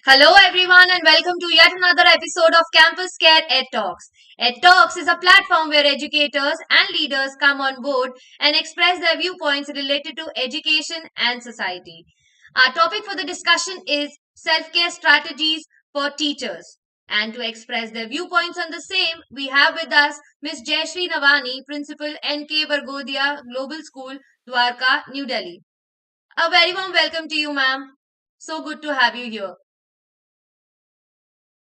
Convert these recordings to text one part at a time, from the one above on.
Hello, everyone, and welcome to yet another episode of CampusCare EdTalks. EdTalks is a platform where educators and leaders come on board and express their viewpoints related to education and society. Our topic for the discussion is self care strategies for teachers. And to express their viewpoints on the same, we have with us Ms. Jaishree Nawani, Principal NK Bargodia Global School, Dwarka, New Delhi. A very warm welcome to you, ma'am. So good to have you here.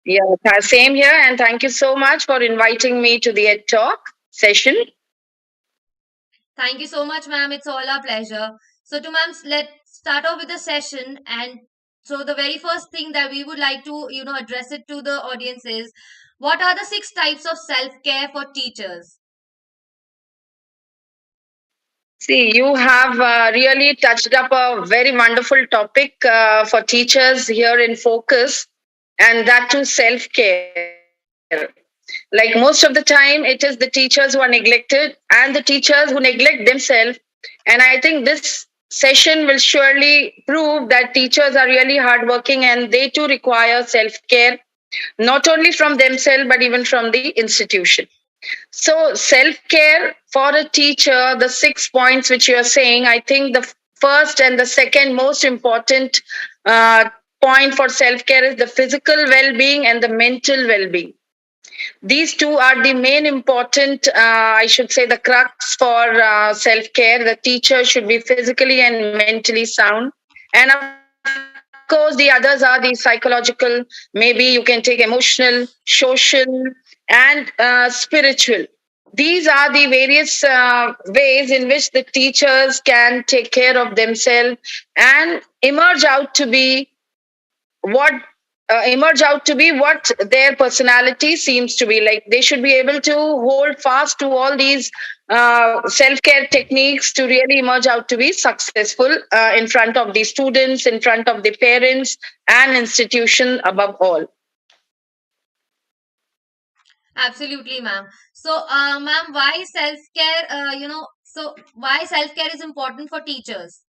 Yeah, same here. And thank you so much for inviting me to the Ed Talk session. Thank you so much, ma'am. It's all our pleasure. So, to ma'am, let's start off with the session. And so, the very first thing that we would like to, address it to the audience is, what are the 6 types of self care for teachers? See, you have really touched up a very wonderful topic for teachers here in focus, and that too self care. Like most of the time, it is the teachers who are neglected and the teachers who neglect themselves. And I think this session will surely prove that teachers are really hardworking and they too require self care, not only from themselves, but even from the institution. So, self care for a teacher, the 6 points which you are saying, I think the first and the second most important uh, point for self care is the physical well being and the mental well being. These two are the main important, I should say, the crux for self care. The teacher should be physically and mentally sound. And of course, the others are the psychological, maybe you can take emotional, social, and spiritual. These are the various ways in which the teachers can take care of themselves and emerge out to be what their personality seems to be. Like they should be able to hold fast to all these self-care techniques to really emerge out to be successful in front of the students, in front of the parents and institution above all. Absolutely, ma'am. So, ma'am, why self care, why self care is important for teachers?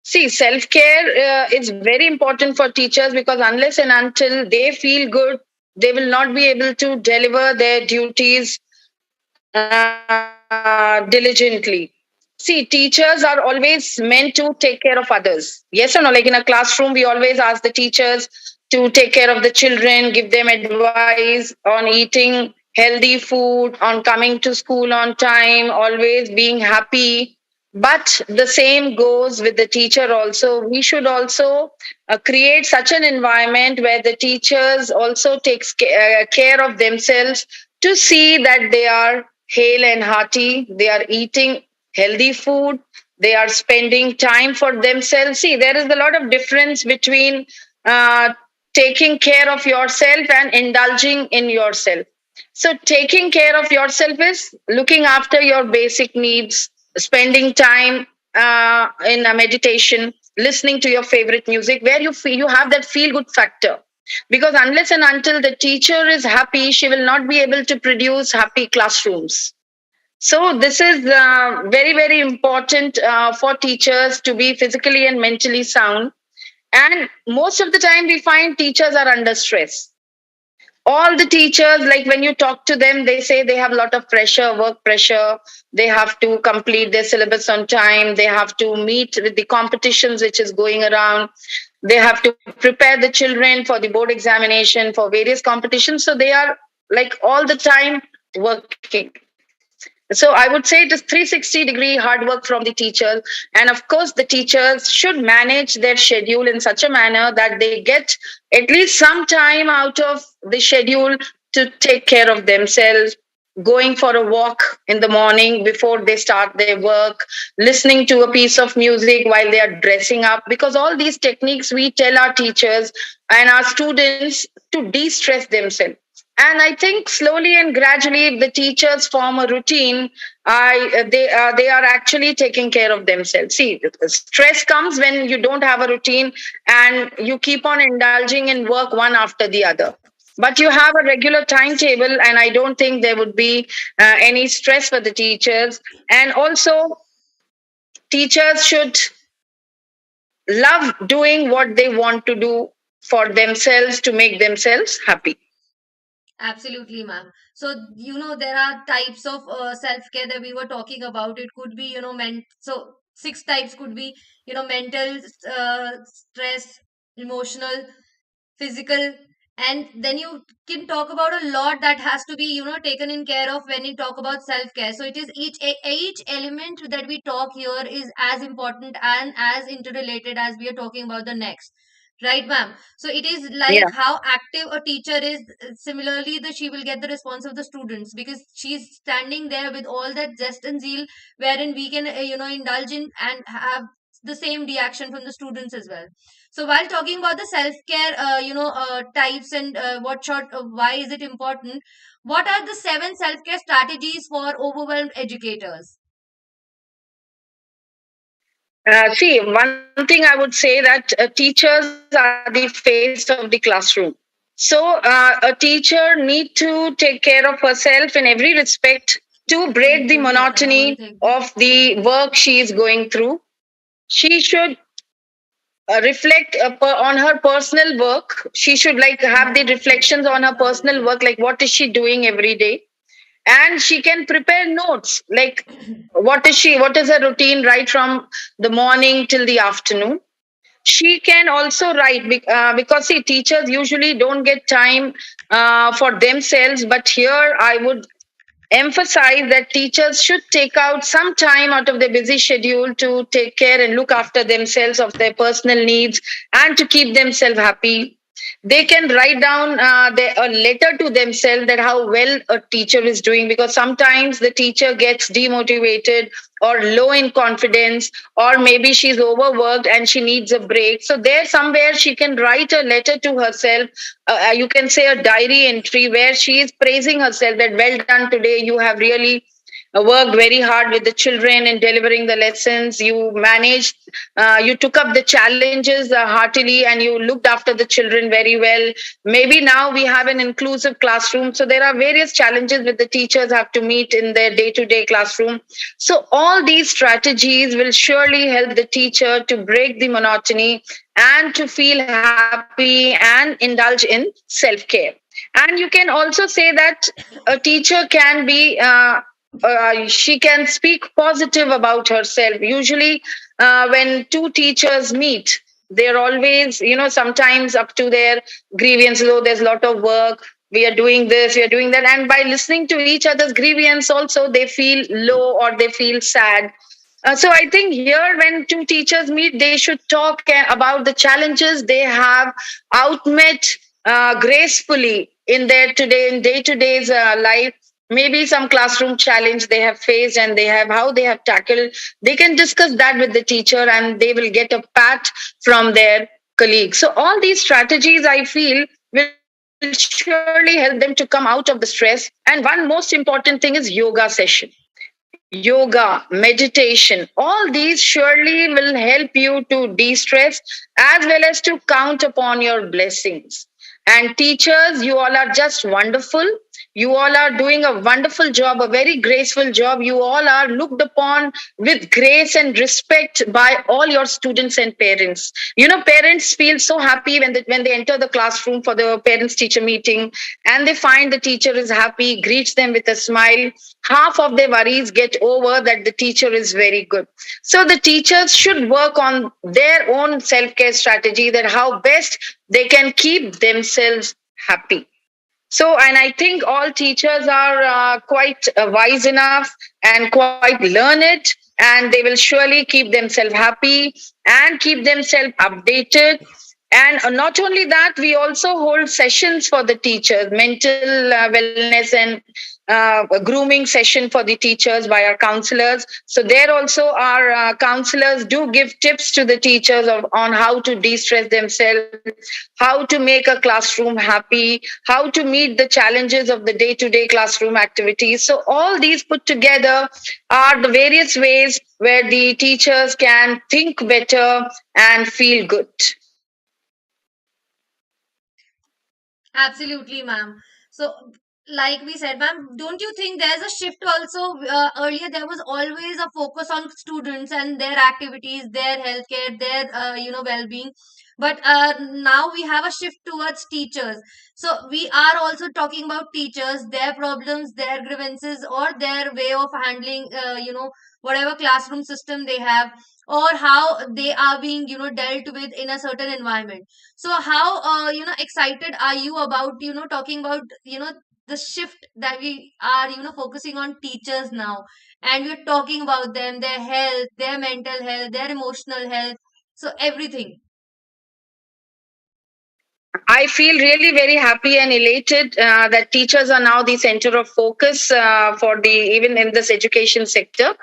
See, self care is very important for teachers because unless and until they feel good, they will not be able to deliver their duties diligently. See, teachers are always meant to take care of others. Yes or no? Like in a classroom, we always ask the teachers to take care of the children, give them advice on eating healthy food, on coming to school on time, always being happy. But the same goes with the teacher also. We should also create such an environment where the teachers also takes care of themselves to see that they are hale and hearty, they are eating healthy food, they are spending time for themselves. See, there is a lot of difference between uh, taking care of yourself and indulging in yourself. So, taking care of yourself is looking after your basic needs, spending time in a meditation, listening to your favorite music, where you feel you have that feel good factor. Because unless and until the teacher is happy, she will not be able to produce happy classrooms. So this is very, very important for teachers to be physically and mentally sound. And most of the time, we find teachers are under stress. All the teachers, like when you talk to them, they say they have a lot of pressure, work pressure. They have to complete their syllabus on time. They have to meet with the competitions which is going around. They have to prepare the children for the board examination, for various competitions. So they are like all the time working. So I would say it is 360-degree hard work from the teachers. And of course, the teachers should manage their schedule in such a manner that they get at least some time out of the schedule to take care of themselves, going for a walk in the morning before they start their work, listening to a piece of music while they are dressing up. Because all these techniques we tell our teachers and our students to de stress themselves. And I think slowly and gradually, if the teachers form a routine, they are actually taking care of themselves. See, stress comes when you don't have a routine and you keep on indulging in work one after the other. But you have a regular timetable, and I don't think there would be any stress for the teachers. And also, teachers should love doing what they want to do for themselves to make themselves happy. Absolutely, ma'am. So, there are types of self-care that we were talking about. It could be, so six types could be, mental, stress, emotional, physical, and then you can talk about a lot that has to be, taken in care of when you talk about self-care. So it is each element that we talk here is as important and as interrelated as we are talking about the next. Right, ma'am? So it is like Yeah. how active a teacher is. Similarly, that she will get the response of the students because she's standing there with all that zest and zeal, wherein we can, indulge in and have the same reaction from the students as well. So while talking about the self care, types and why is it important? What are the 7 self care strategies for overwhelmed educators? See, one thing I would say that teachers are the face of the classroom. So a teacher need to take care of herself in every respect to break the monotony of the work she is going through. She should reflect on her personal work. She should like have the reflections on her personal work, like what is she doing every day, and she can prepare notes like what is her routine right from the morning till the afternoon. She can also write because see, teachers usually don't get time for themselves, but here I would emphasize that teachers should take out some time out of their busy schedule to take care and look after themselves of their personal needs and to keep themselves happy. They can write down a letter to themselves that how well a teacher is doing, because sometimes the teacher gets demotivated or low in confidence, or maybe she's overworked and she needs a break. So there somewhere she can write a letter to herself. You can say a diary entry where she is praising herself that well done today, you have really worked very hard with the children in delivering the lessons. You managed, you took up the challenges heartily, and you looked after the children very well. Maybe now we have an inclusive classroom, so there are various challenges that the teachers have to meet in their day to day classroom. So all these strategies will surely help the teacher to break the monotony and to feel happy and indulge in self care. And you can also say that a teacher can be she can speak positive about herself. Usually when two teachers meet, they're always, sometimes up to their grievances. Oh, there's a lot of work, we are doing this, we are doing that, and by listening to each other's grievance also they feel low or they feel sad. So I think here when two teachers meet, they should talk about the challenges they have outmet gracefully in their today in day to day's life. Maybe some classroom challenge they have faced and they have how they have tackled. They can discuss that with the teacher and they will get a pat from their colleagues. So all these strategies I feel will surely help them to come out of the stress. And one most important thing is yoga session. Yoga, meditation, all these surely will help you to de-stress as well as to count upon your blessings. And teachers, you all are just wonderful. You all are doing a wonderful job, a very graceful job. You all are looked upon with grace and respect by all your students and parents. Parents feel so happy when they enter the classroom for the parents teacher meeting, and they find the teacher is happy, greets them with a smile. Half of their worries get over that the teacher is very good. So the teachers should work on their own self-care strategy, that how best they can keep themselves happy. So, and I think all teachers are quite wise enough and quite learned, and they will surely keep themselves happy and keep themselves updated. And not only that, we also hold sessions for the teachers, mental wellness and grooming session for the teachers by our counselors. So there also our counselors do give tips to the teachers on how to de-stress themselves, how to make a classroom happy, how to meet the challenges of the day-to-day classroom activities. So all these put together are the various ways where the teachers can think better and feel good. Absolutely, ma'am. So like we said, ma'am, don't you think there's a shift also? Earlier, there was always a focus on students and their activities, their healthcare, their well-being. But now we have a shift towards teachers. So we are also talking about teachers, their problems, their grievances, or their way of handling, whatever classroom system they have, or how they are being, dealt with in a certain environment. So how excited are you about talking about the shift that we are focusing on teachers now, and we're talking about them, their health, their mental health, their emotional health, so everything. I feel really very happy and elated that teachers are now the center of focus for the even in this education sector.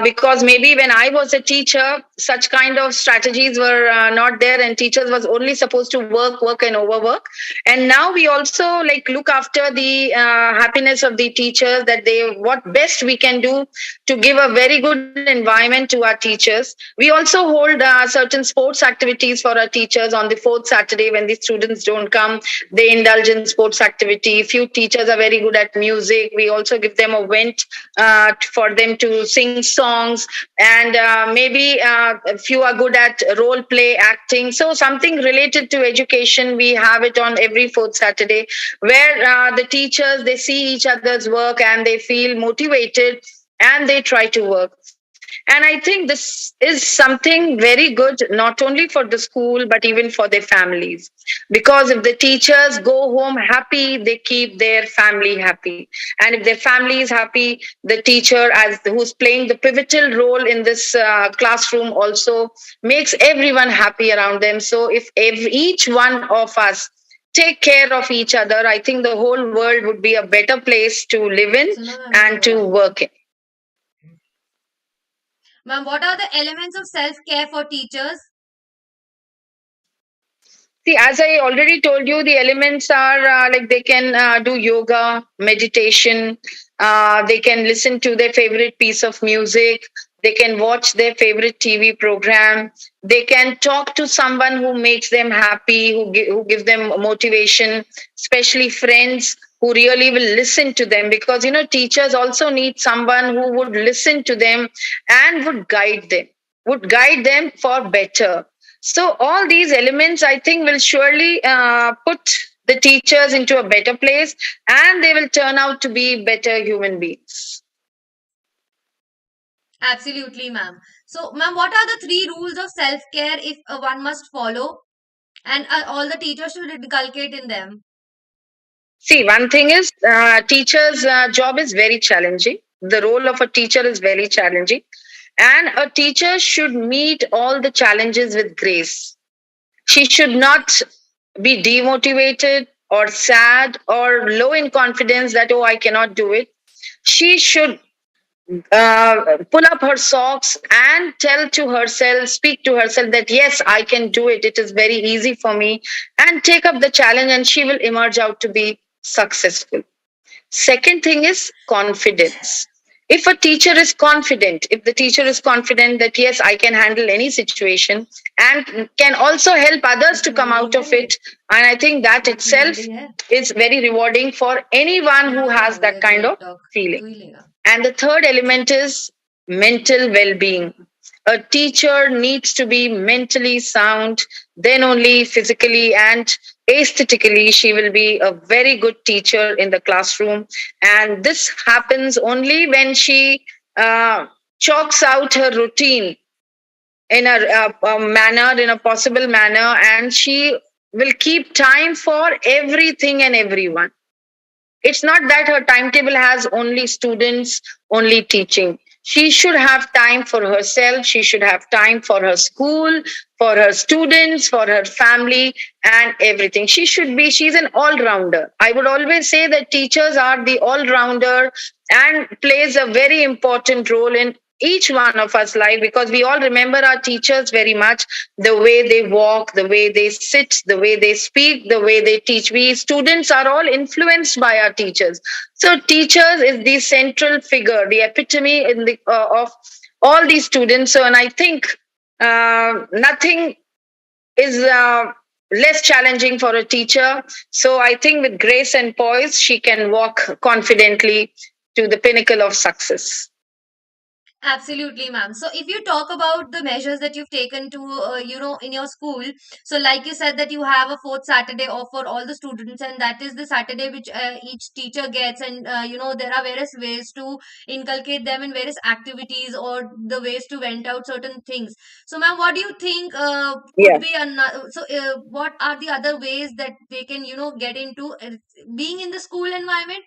Because maybe when I was a teacher, such kind of strategies were not there, and teachers was only supposed to work, and overwork. And now we also like look after the happiness of the teachers, that they what best we can do to give a very good environment to our teachers. We also hold certain sports activities for our teachers on the fourth Saturday when the students don't come. They indulge in sports activity. Few teachers are very good at music. We also give them a vent for them to sing songs, and maybe a few are good at role play acting. So something related to education, we have it on every fourth Saturday, where the teachers, they see each other's work and they feel motivated and they try to work. And I think this is something very good, not only for the school, but even for their families. Because if the teachers go home happy, they keep their family happy. And if their family is happy, the teacher, as who's playing the pivotal role in this classroom, also makes everyone happy around them. So if each one of us take care of each other, I think the whole world would be a better place to live in and to work in. Ma'am, what are the elements of self-care for teachers? See, as I already told you, the elements are like they can do yoga, meditation, they can listen to their favorite piece of music, they can watch their favorite TV program, they can talk to someone who makes them happy, who gives them motivation, especially friends who really will listen to them, because teachers also need someone who would listen to them and would guide them for better. So all these elements, I think, will surely put the teachers into a better place, and they will turn out to be better human beings. Absolutely, ma'am. So, ma'am, what are the three rules of self-care if one must follow, and all the teachers should inculcate in them? See, one thing is, teacher's job is very challenging. The role of a teacher is very challenging, and a teacher should meet all the challenges with grace. She should not be demotivated or sad or low in confidence that, oh, I cannot do it. She should pull up her socks and tell to herself, speak to herself that, yes, I can do it. It is very easy for me. And take up the challenge, and she will emerge out to be successful. Second thing is confidence. If a teacher is confident, if the teacher is confident that, yes, I can handle any situation and can also help others to come out of it, and I think that itself is very rewarding for anyone who has that kind of feeling. And the third element is mental well being. A teacher needs to be mentally sound, then only physically and aesthetically she will be a very good teacher in the classroom. And this happens only when she chalks out her routine in a manner, in a possible manner, and she will keep time for everything and everyone. It's not that her timetable has only students, only teaching. She should have time for herself. She should have time for her school, for her students, for her family, and everything. She's an all rounder. I would always say that teachers are the all rounder and plays a very important role in each one of us life, because we all remember our teachers very much, the way they walk, the way they sit, the way they speak, the way they teach. We students are all influenced by our teachers. So teachers is the central figure, the epitome in the of all these students. So, and I think nothing is less challenging for a teacher. So I think with grace and poise, she can walk confidently to the pinnacle of success. Absolutely, ma'am. So, if you talk about the measures that you've taken to, in your school, so like you said that you have a fourth Saturday off for all the students, and that is the Saturday which each teacher gets, and there are various ways to inculcate them in various activities or the ways to vent out certain things. So, ma'am, what do you think Yeah. could be another? So, what are the other ways that they can, get into being in the school environment,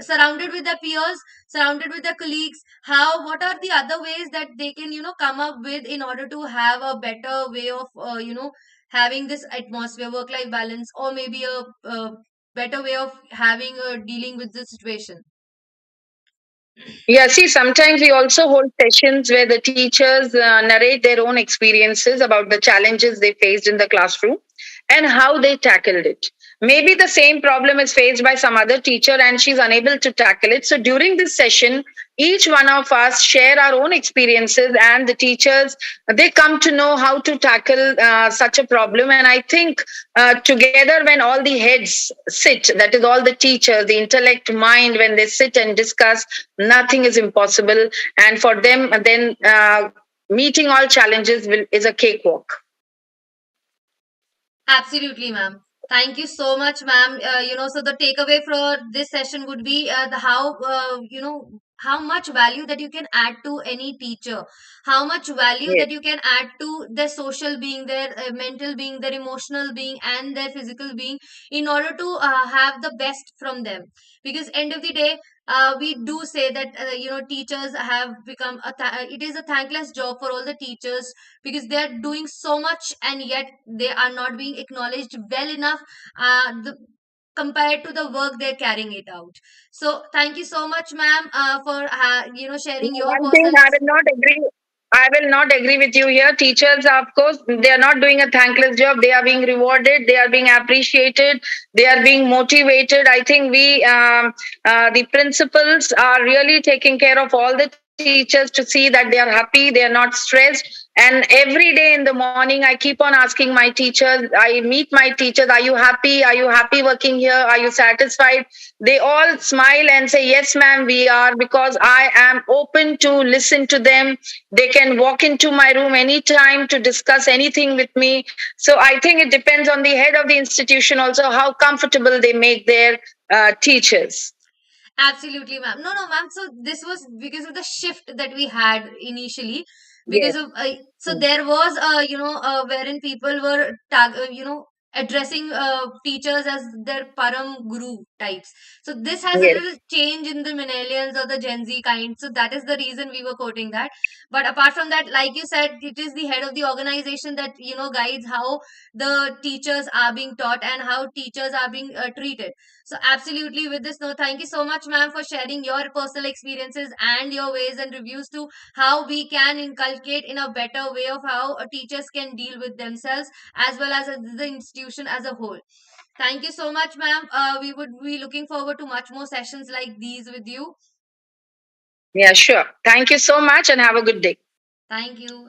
surrounded with their peers, surrounded with their colleagues? How, what are the other ways that they can come up with in order to have a better way of having this atmosphere, work life balance, or maybe a better way of having dealing with the situation? Yeah, see, sometimes we also hold sessions where the teachers narrate their own experiences about the challenges they faced in the classroom and how they tackled it. Maybe the same problem is faced by some other teacher and she's unable to tackle it. So during this session, each one of us share our own experiences, and the teachers, they come to know how to tackle such a problem. And I think together, when all the heads sit, that is all the teachers, the intellect mind, when they sit and discuss, nothing is impossible. And for them, then meeting all challenges is a cakewalk. Absolutely, ma'am. Thank you so much, ma'am. So the takeaway for this session would be the how how much value that you can add to any teacher, how much value Yes. that you can add to their social being, their mental being, their emotional being, and their physical being, in order to have the best from them. Because end of the day, we do say that teachers have become it is a thankless job for all the teachers, because they are doing so much and yet they are not being acknowledged well enough, compared to the work they're carrying it out. So thank you so much, ma'am, for No, sharing your one thing personal I will not agree. I will not agree with you here. Teachers, of course, they are not doing a thankless job. They are being rewarded. They are being appreciated. They are being motivated. I think the principals, are really taking care of all the teachers to see that they are happy, they are not stressed. And every day in the morning, I keep on asking my teachers. I meet my teachers. Are you happy? Are you happy working here? Are you satisfied? They all smile and say, yes, ma'am, we are, because I am open to listen to them. They can walk into my room anytime to discuss anything with me. So I think it depends on the head of the institution also how comfortable they make their teachers. Absolutely, ma'am. No, no, ma'am. So this was because of the shift that we had initially. Because Yes. of so there was wherein people were addressing teachers as their param guru types. So this has a Yes. little change in the millennials or the Gen Z kind. So that is the reason we were quoting that. But apart from that, like you said, it is the head of the organization that guides how the teachers are being taught and how teachers are being treated. So absolutely with this note, thank you so much, ma'am, for sharing your personal experiences and your ways and reviews to how we can inculcate in a better way of how teachers can deal with themselves as well as the institution as a whole. Thank you so much, ma'am. We would be looking forward to much more sessions like these with you. Yeah, sure. Thank you so much and have a good day. Thank you.